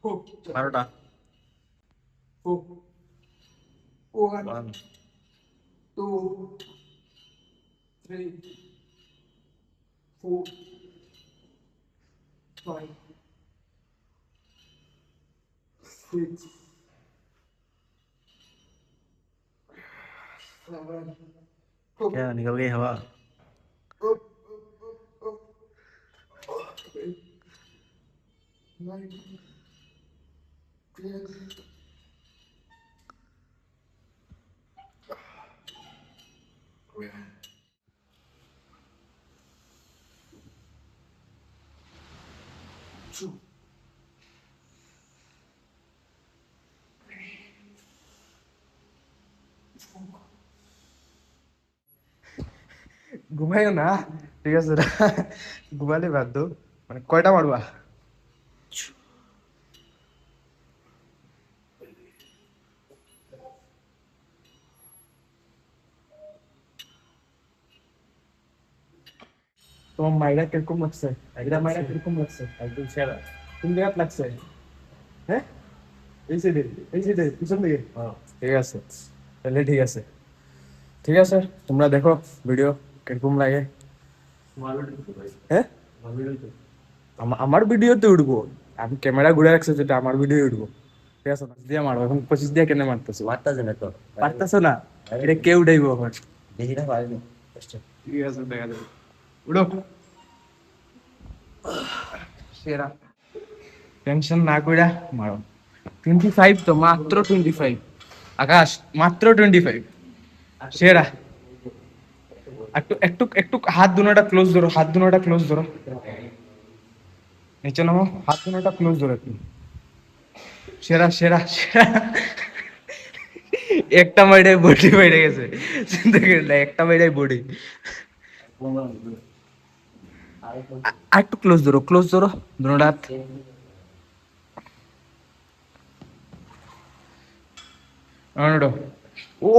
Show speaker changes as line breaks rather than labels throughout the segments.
12টা।
1 2 3 4 5 6 7
क्या निकल गई हवा?
8 9 10 2 ঘুমাইও না, ঠিক আছে না? ঘুমালে বাধ্য, মানে কয়টা মারবা? তোমার মাইরা কিরকম লাগছে? এটা মাইরা কিরকম লাগছে?
একদম সেরা।
কোন জায়গায় লাগছে? হ্যাঁ, এই সাইডে, এই সাইডে, পিছন দিকে। ঠিক আছে, তাহলে ঠিক আছে, ঠিক আছে। তোমরা দেখো ভিডিও কিরকম লাগে। হ্যাঁ, আমার ভিডিওতে উঠবো, আমি ক্যামেরা ঘুরে রাখছি যেটা আমার ভিডিও উঠবো, ঠিক আছে না? দিয়ে মারো এখন, 25 দিয়ে কেন মারতেছো?
মারতাছে না তো।
পারতেছো না? এটা কে উঠাইবো এখন?
দেখি না পারিনি।
ঠিক আছে, দেখা যাবে। উঠো। সেরা, টেনশন না কইরা মারো। 25 তো, মাত্র 25। আকাশ, মাত্র 25। সেরা। একটু একটু একটু হাত দুনোটা ক্লোজ ধরো, হাত দুনোটা ক্লোজ ধরো, নিচে নামো, হাত দুনোটা ক্লোজ ধরো একটু। সেরা সেরা সেরা। একটা মাইডাই বডি বেড়ে গেছে, চিন্তা করি একটা মাইডাই বডি। একটু ক্লোজ ধরো, ক্লোজ ধরো দুনোটা হাত। ও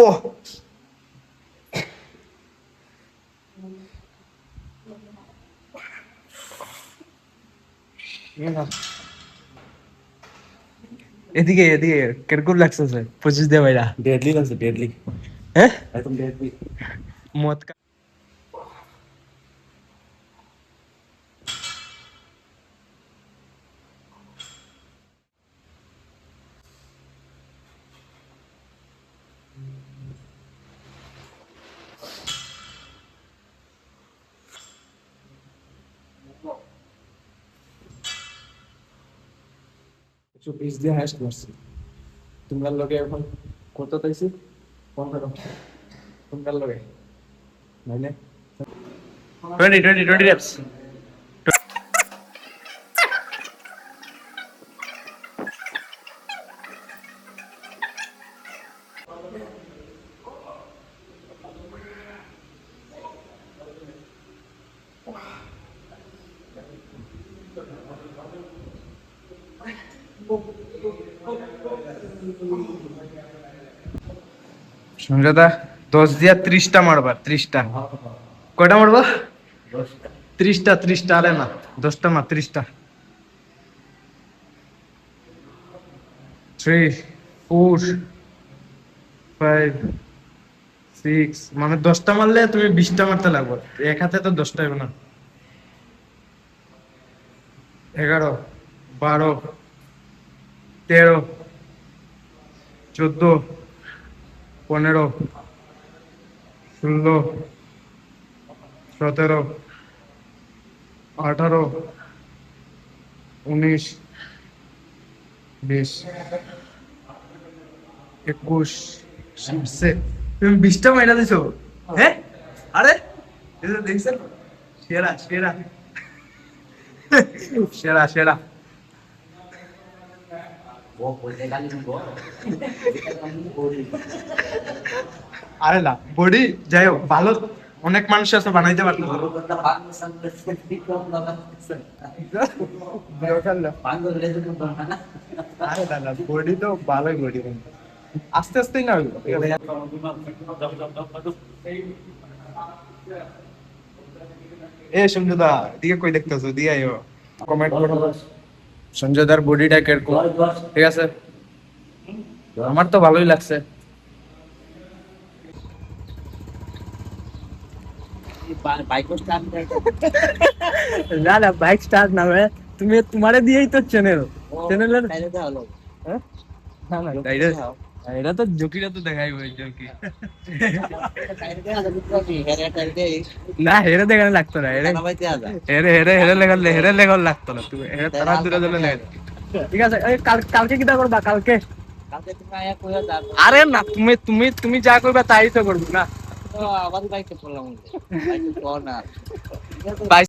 এদিকে এদিকে, কিরকম লাগছে 25 দিয়ে ভাইরা?
ডেডলি লাগছে, ডেডলি,
হ্যাঁ,
একদম ডেডলি।
মদ একশো 20 দিয়ে হাইস্ট মারছি। তোমার লগে এখন কত তাইছি? 15। তোমার লগে মানে
20 reps।
সুন্দরদা 10 দিয়া 30টা মারবা, 30টা। কয়টা মারবা? 30টা, 30টা, আরে না 10টা না, 30টা। 3 4 5 6, মানে 10টা মারলে তুমি 20টা মারতে লাগবে, এক হাতে তো 10টা হবে না। 11 12 13 14 15 16 17 18 19 20 21। তুমি 20টা মাইরা দিছো? হ্যাঁ, আরে এটা দেখছেন? সেরা সেরা সেরা সেরা। আরে না বডি, যাই হোক ভালো, অনেক মানুষ আছে বানাইতে পারতো। আরে না না, বডি তো ভালোই বডি, আস্তে আস্তেই না হইলো। এ সঞ্জুদা, দিকে কই দেখতেছো? দিয়ে আইও, কমেন্ট করো। সঞ্জয় দার বডিটা কিরকম, ঠিক আছে? আমার তো ভালোই লাগছে।
না না বাইক স্টার্ট না ভাই, তুমি তোমারে দিয়েই তো চ্যানেলের হ্যাঁ? না না এটা তো জকিরা তো দেখাই ভাই জকি না হেরে দেখানো লাগতো না, হেরে হেরে হেরে হেরে লেগাল লাগতো না, তুমি হেরে তারা দূরে দূরে লেগে। ঠিক আছে এই কালকে কিটা করবা কালকে? আরে না তুমি তুমি তুমি যা করবা তাই তো করবো না।